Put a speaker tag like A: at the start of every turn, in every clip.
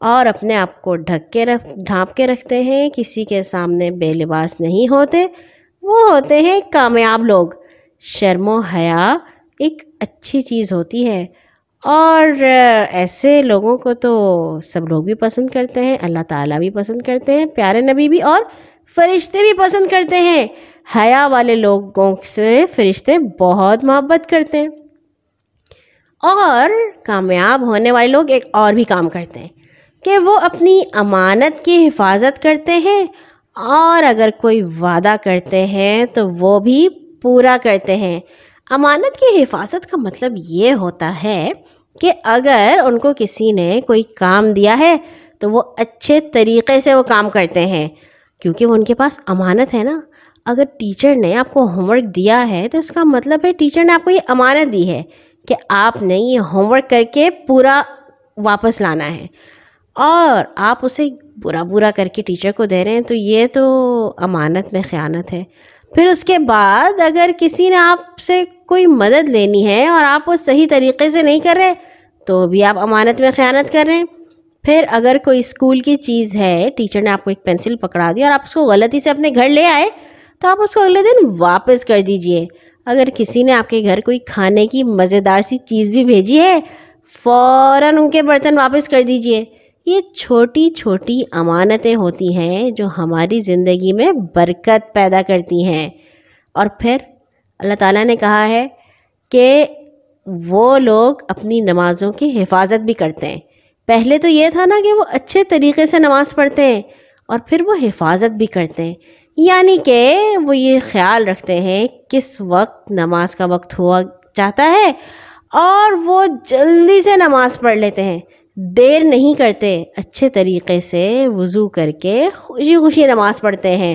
A: اور اپنے آپ کو ڈھانپ کے رکھتے ہیں، کسی کے سامنے بے لباس نہیں ہوتے، وہ ہوتے ہیں کامیاب لوگ۔ شرم و حیا ایک اچھی چیز ہوتی ہے، اور ایسے لوگوں کو تو سب لوگ بھی پسند کرتے ہیں، اللہ تعالیٰ بھی پسند کرتے ہیں، پیارے نبی بھی اور فرشتے بھی پسند کرتے ہیں۔ حیا والے لوگوں سے فرشتے بہت محبت کرتے ہیں۔ اور کامیاب ہونے والے لوگ ایک اور بھی کام کرتے ہیں کہ وہ اپنی امانت کی حفاظت کرتے ہیں، اور اگر کوئی وعدہ کرتے ہیں تو وہ بھی پورا کرتے ہیں۔ امانت کی حفاظت کا مطلب یہ ہوتا ہے کہ اگر ان کو کسی نے کوئی کام دیا ہے تو وہ اچھے طریقے سے وہ کام کرتے ہیں، کیونکہ وہ ان کے پاس امانت ہے نا۔ اگر ٹیچر نے آپ کو ہوم ورک دیا ہے تو اس کا مطلب ہے ٹیچر نے آپ کو یہ امانت دی ہے کہ آپ نے یہ ہوم ورک کر کے پورا واپس لانا ہے، اور آپ اسے برا کر کے ٹیچر کو دے رہے ہیں، تو یہ تو امانت میں خیانت ہے۔ پھر اس کے بعد اگر کسی نے آپ سے کوئی مدد لینی ہے اور آپ وہ صحیح طریقے سے نہیں کر رہے تو بھی آپ امانت میں خیانت کر رہے ہیں۔ پھر اگر کوئی اسکول کی چیز ہے، ٹیچر نے آپ کو ایک پینسل پکڑا دی اور آپ اس کو غلطی سے اپنے گھر لے آئے تو آپ اس کو اگلے دن واپس کر دیجئے۔ اگر کسی نے آپ کے گھر کوئی کھانے کی مزیدار سی چیز بھی بھیجی ہے، فوراً ان کے برتن واپس کر دیجئے۔ یہ چھوٹی چھوٹی امانتیں ہوتی ہیں جو ہماری زندگی میں برکت پیدا کرتی ہیں۔ اور پھر اللہ تعالیٰ نے کہا ہے کہ وہ لوگ اپنی نمازوں کی حفاظت بھی کرتے ہیں۔ پہلے تو یہ تھا نا کہ وہ اچھے طریقے سے نماز پڑھتے ہیں، اور پھر وہ حفاظت بھی کرتے ہیں، یعنی کہ وہ یہ خیال رکھتے ہیں کس وقت نماز کا وقت ہوا چاہتا ہے اور وہ جلدی سے نماز پڑھ لیتے ہیں، دیر نہیں کرتے، اچھے طریقے سے وضو کر کے خوشی خوشی نماز پڑھتے ہیں،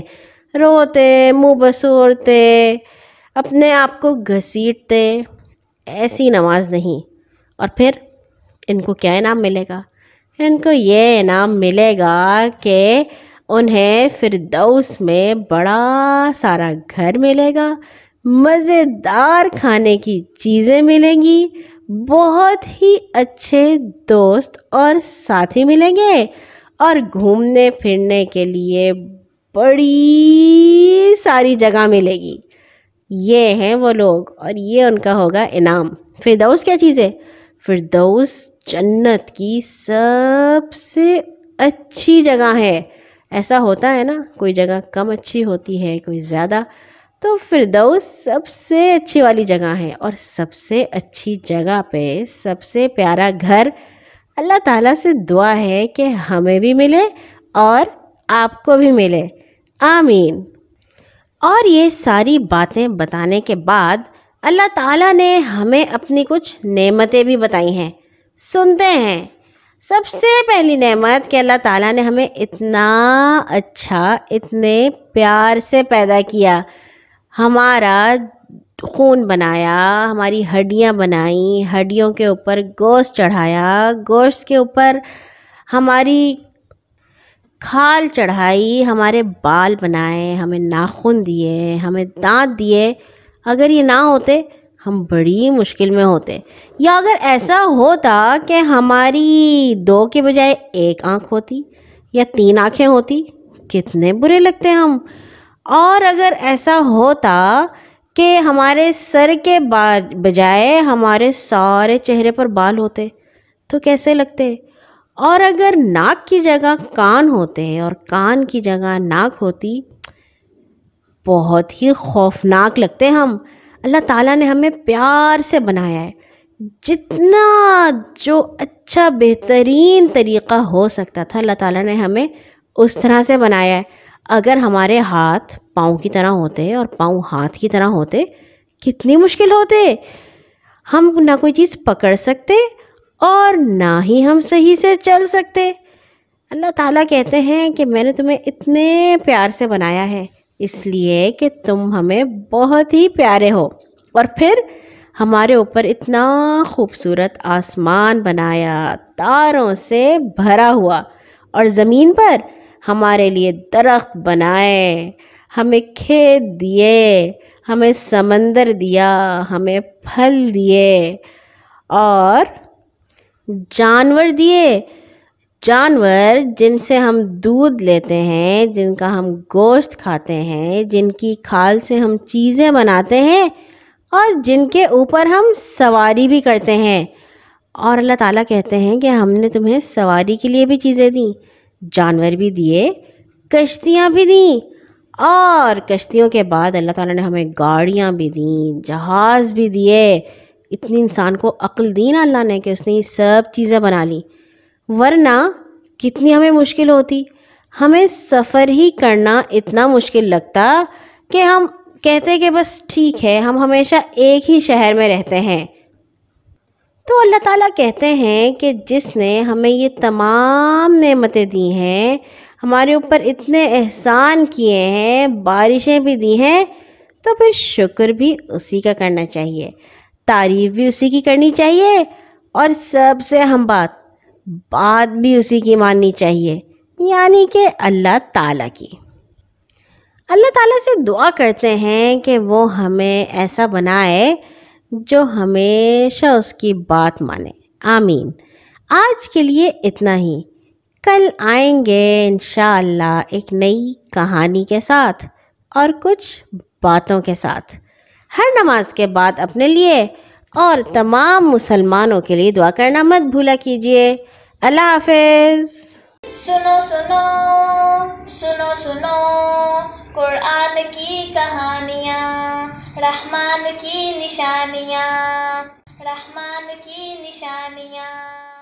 A: روتے منہ بسورتے اپنے آپ کو گھسیٹتے، ایسی نماز نہیں۔ اور پھر ان کو کیا انعام ملے گا؟ ان کو یہ انعام ملے گا کہ انہیں فردوس میں بڑا سارا گھر ملے گا، مزیدار کھانے کی چیزیں ملیں گی، بہت ہی اچھے دوست اور ساتھی ملیں گے، اور گھومنے پھرنے کے لیے بڑی ساری جگہ ملے گی۔ یہ ہیں وہ لوگ، اور یہ ان کا ہوگا انعام۔ فردوس کیا چیز ہے؟ فردوس جنت کی سب سے اچھی جگہ ہے۔ ایسا ہوتا ہے نا، کوئی جگہ کم اچھی ہوتی ہے، کوئی زیادہ، تو فردوس سب سے اچھی والی جگہ ہے، اور سب سے اچھی جگہ پہ سب سے پیارا گھر۔ اللہ تعالیٰ سے دعا ہے کہ ہمیں بھی ملے اور آپ کو بھی ملے، آمین۔ اور یہ ساری باتیں بتانے کے بعد اللہ تعالیٰ نے ہمیں اپنی کچھ نعمتیں بھی بتائی ہیں، سنتے ہیں۔ سب سے پہلی نعمت کہ اللہ تعالیٰ نے ہمیں اتنا اچھا، اتنے پیار سے پیدا کیا، ہمارا خون بنایا، ہماری ہڈیاں بنائیں، ہڈیوں کے اوپر گوشت چڑھایا، گوشت کے اوپر ہماری کھال چڑھائی، ہمارے بال بنائے، ہمیں ناخن دیے، ہمیں دانت دیے۔ اگر یہ نہ ہوتے ہم بڑی مشکل میں ہوتے، یا اگر ایسا ہوتا کہ ہماری 2 کے بجائے 1 آنکھ ہوتی یا 3 آنکھیں ہوتی، کتنے برے لگتے ہم۔ اور اگر ایسا ہوتا کہ ہمارے سر کے بجائے ہمارے سارے چہرے پر بال ہوتے تو کیسے لگتے۔ اور اگر ناک کی جگہ کان ہوتے اور کان کی جگہ ناک ہوتی، بہت ہی خوفناک لگتے ہم۔ اللہ تعالیٰ نے ہمیں پیار سے بنایا ہے، جتنا جو اچھا بہترین طریقہ ہو سکتا تھا اللہ تعالیٰ نے ہمیں اس طرح سے بنایا ہے۔ اگر ہمارے ہاتھ پاؤں کی طرح ہوتے اور پاؤں ہاتھ کی طرح ہوتے، کتنی مشکل ہوتے، ہم نہ کوئی چیز پکڑ سکتے اور نہ ہی ہم صحیح سے چل سکتے۔ اللہ تعالیٰ کہتے ہیں کہ میں نے تمہیں اتنے پیار سے بنایا ہے اس لیے کہ تم ہمیں بہت ہی پیارے ہو، اور پھر ہمارے اوپر اتنا خوبصورت آسمان بنایا، تاروں سے بھرا ہوا، اور زمین پر ہمارے لیے درخت بنائے، ہمیں کھیت دیے، ہمیں سمندر دیا، ہمیں پھل دیے اور جانور دیے، جانور جن سے ہم دودھ لیتے ہیں، جن کا ہم گوشت کھاتے ہیں، جن کی کھال سے ہم چیزیں بناتے ہیں اور جن کے اوپر ہم سواری بھی کرتے ہیں. اور اللہ تعالیٰ کہتے ہیں کہ ہم نے تمہیں سواری کے لیے بھی چیزیں دیں، جانور بھی دیے، کشتیاں بھی دیں، اور کشتیوں کے بعد اللہ تعالیٰ نے ہمیں گاڑیاں بھی دیں، جہاز بھی دیے. اتنی انسان کو عقل دی نا اللہ نے کہ اس نے یہ سب چیزیں بنا لی، ورنہ کتنی ہمیں مشکل ہوتی. ہمیں سفر ہی کرنا اتنا مشکل لگتا کہ ہم کہتے کہ بس ٹھیک ہے، ہم ہمیشہ ایک ہی شہر میں رہتے ہیں. تو اللہ تعالیٰ کہتے ہیں کہ جس نے ہمیں یہ تمام نعمتیں دی ہیں، ہمارے اوپر اتنے احسان کیے ہیں، بارشیں بھی دی ہیں، تو پھر شکر بھی اسی کا کرنا چاہیے، تعریف بھی اسی کی کرنی چاہیے، اور سب سے اہم بات بھی اسی کی ماننی چاہیے، یعنی کہ اللہ تعالیٰ کی. اللہ تعالیٰ سے دعا کرتے ہیں کہ وہ ہمیں ایسا بنائے جو ہمیشہ اس کی بات مانے. آمین. آج کے لیے اتنا ہی. کل آئیں گے انشاءاللہ ایک نئی کہانی کے ساتھ اور کچھ باتوں کے ساتھ. ہر نماز کے بعد اپنے لیے اور تمام مسلمانوں کے لیے دعا کرنا مت بھولا کیجیے. اللہ حافظ.
B: سنو سنو سنو سنو قرآن کی کہانیاں، رحمان کی نشانیاں، رحمان کی نشانیاں.